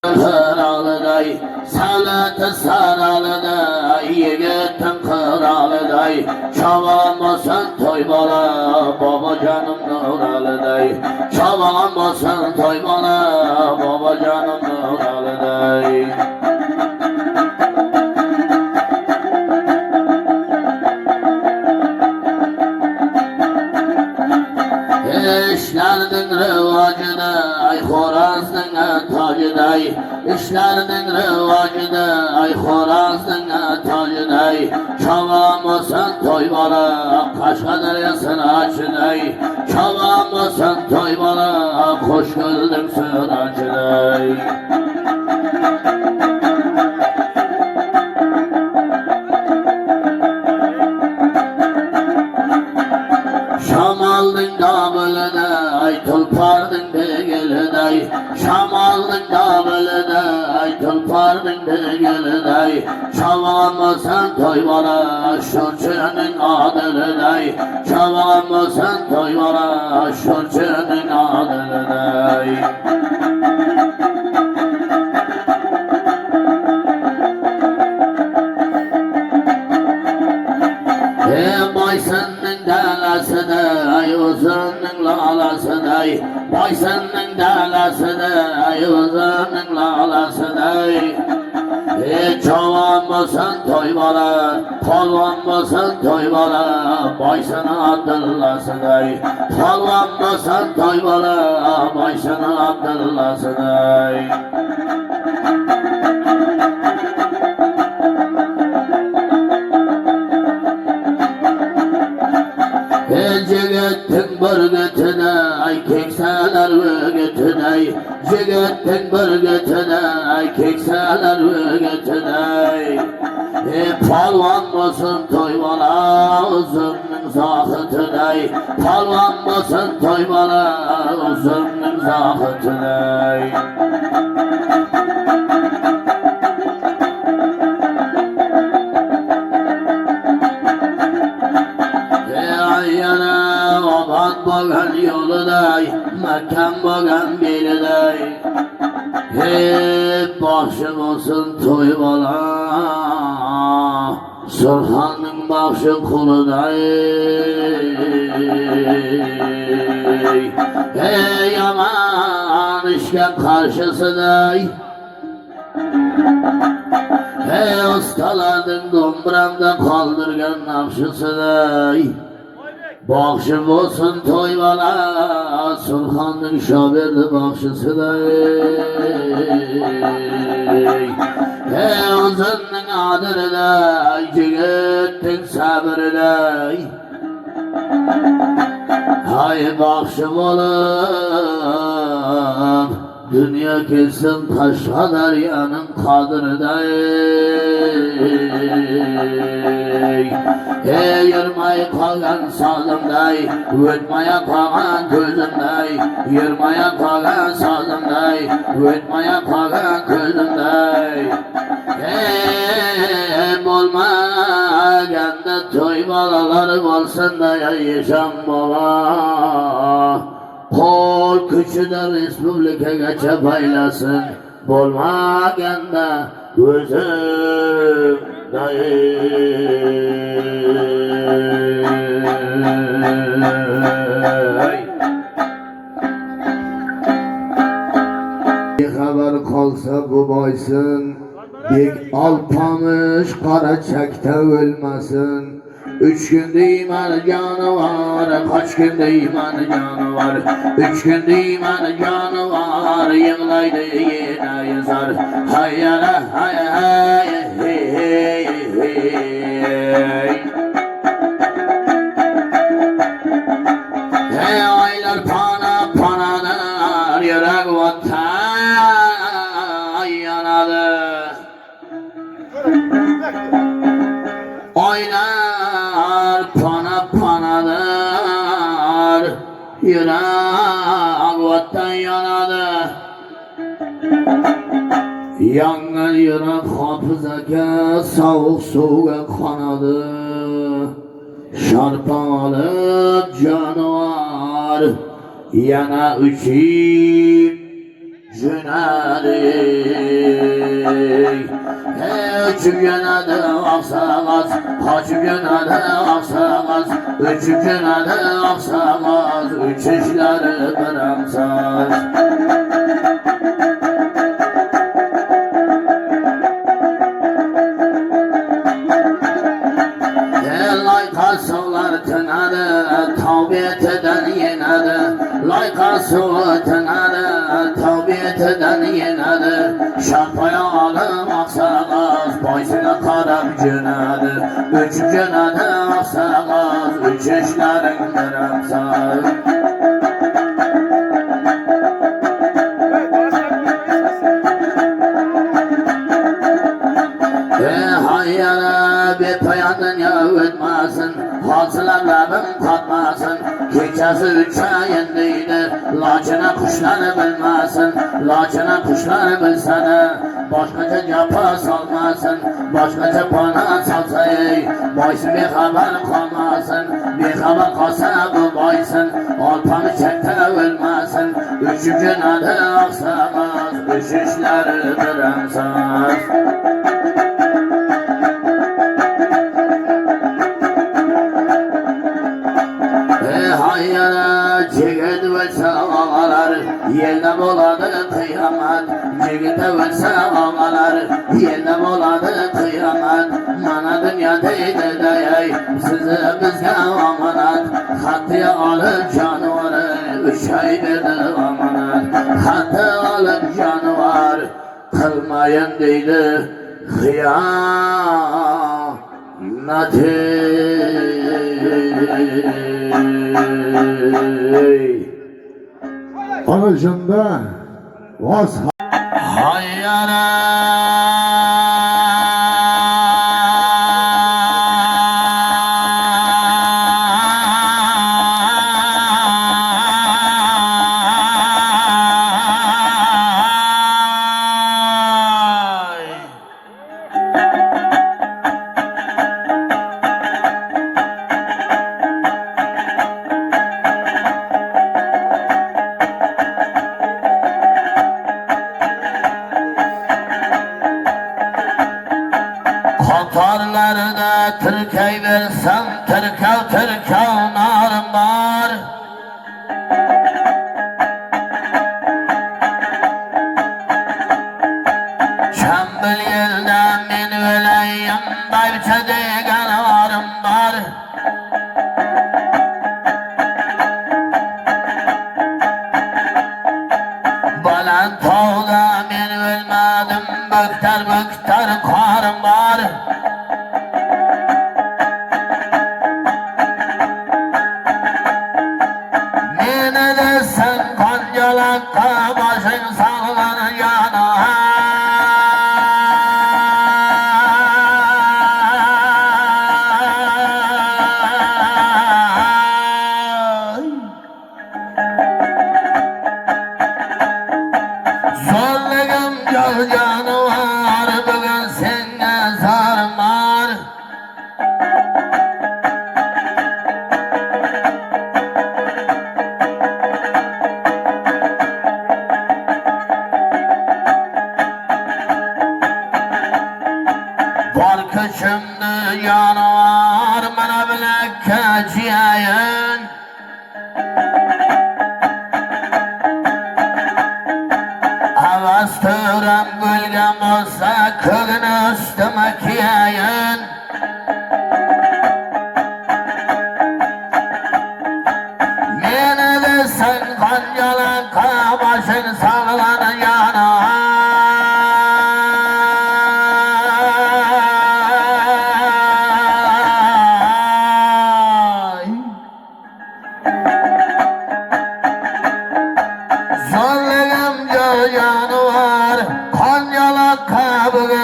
Kralıday, salatı saralıday, yiğitin kralıday, çalamazsın toy bala, babacanım Nuralıday, çalamazsın toy bala, babacanım Nuralıday. İşlerinin rivacına, ay Xorazm'ın tacıday, İşlerinin rivacına, ay Xorazm'ın tacıday, çalamazsın toy bala, Kaşkaderyasın açıday, çalamazsın toy bala, hoş gördüm sıracıday. Şamalın damılına, ay tulpardın begelinay, Şamalın damılına, ay tulpardın begelinay, çalamazsın toy bala, şurçunun adılınay, çalamazsın toy bala, şurçunun adılınay. Baysanın dalasını, ay uzunun lalasını, Baysanın dalasını, ay uzunun lalasını. Çoban mısın toy bala, polvan mısın toy bala, Baysanı Abdüllasını, polvan mısın toy bala, Baysanı Abdüllasını. Cigittin bir götüne, ay kekseler ve götüne, Cigittin bir götüne, ay kekseler ve götüne. Palvan mısın toy bala, uzunun zahıtine, Palvan mısın toy bala, uzunun zahıtine. Boğan yoluday, mekan boğan biriday, hep başım olsun toy bala, Surhan'ın başı kuluday. Hey yaman işken karşısıday, hey ustaların dombramda kaldırgan nakşısıday. Bakşım olsun toy bala, Surhan'ın şaberdi bakşısı Hey uzunun adını da, Cigittin sabırı da. Hay bakşım olup, dünya kesin Kaşkaderya'nın kadını da. Hey yırmayı kalgan sazımday, Ötmaya kalgan gözümday, Yırmaya kalgan sazımday, Ötmaya kalgan gözümday. Hey olmaganda toy balalarım olsun da yaşam baba. Kol küçüden Respublika geçe paylasın, Olmaganda gözüm Bir haber kalsa bu baysın, Bek alpamış kara çekte ölmesin. 3 günde iman canı var, kaç günde iman canı var, 3 günde iman canı var, yığılaydı yine yazar. Hayyana hay hay hey hey hey. Hey aylar pana panalar, yürek vatan yanadı. Aylar pana panalar, yürek vatan yanadı. Yangın yürek hafızaka, soğuk soğuğa kanadı. Şarpalıp canavar, yana uçup günadı. Üçü günadı aksağız, hacı günadı aksağız, üçü günadı aksağız, üç işleri bıraksaz. Laykasılar tınadı, tavbiyeteden yenadı. Laykasılar tınadı, tavbiyeteden yenadı. Şapaya alım aksağız, boysuna karab günadı. Üç günadı aksağız, üç işlerin bıraksaz. Hayyara bir payandın yağıtmasın, halsılarlarım katmasın. Gecesi üç ayındaydı, laçına kuşları bilmesin. Laçına kuşları bilsene, başkaca capa salmasın. Başkaca bana salsa ey, boysun bir haber kalmasın. Bir haber kalsa bu boysun, alpanı çekte ölmesin. Üçüncü adı aksağız, üç işleri bıraksaz. Hayyara cigit ve ağalar, yelde boladı kıyamet. Cigit ve ağalar, yelde boladı kıyamet. Mana dünya deydi deyey, sizi bizge amanat. Hattı alıp canavarı, üç ay verdi amanat. Hattı alıp canavar, kılmayın deydi hıyanatı. Anacığımda vaz Hayyara Kotarlarda Türkey versem Türkev narım var. Çembel yerden min öleyim, bayça degan varım var. Balan tağda min ölmedim, bökter karım var. Mene de sen kancalakta başın sallanın yana. Zorluğum canı var, bugün sene zarım var. Var kışımdı canavar, bana bilek keçiyeyin. Havas tören gülgem olsa, kılını üstüme kiyeyin. Mene de sen kancalakta başın sallanın yana. Zorluğum canı var, Konyalakta bugün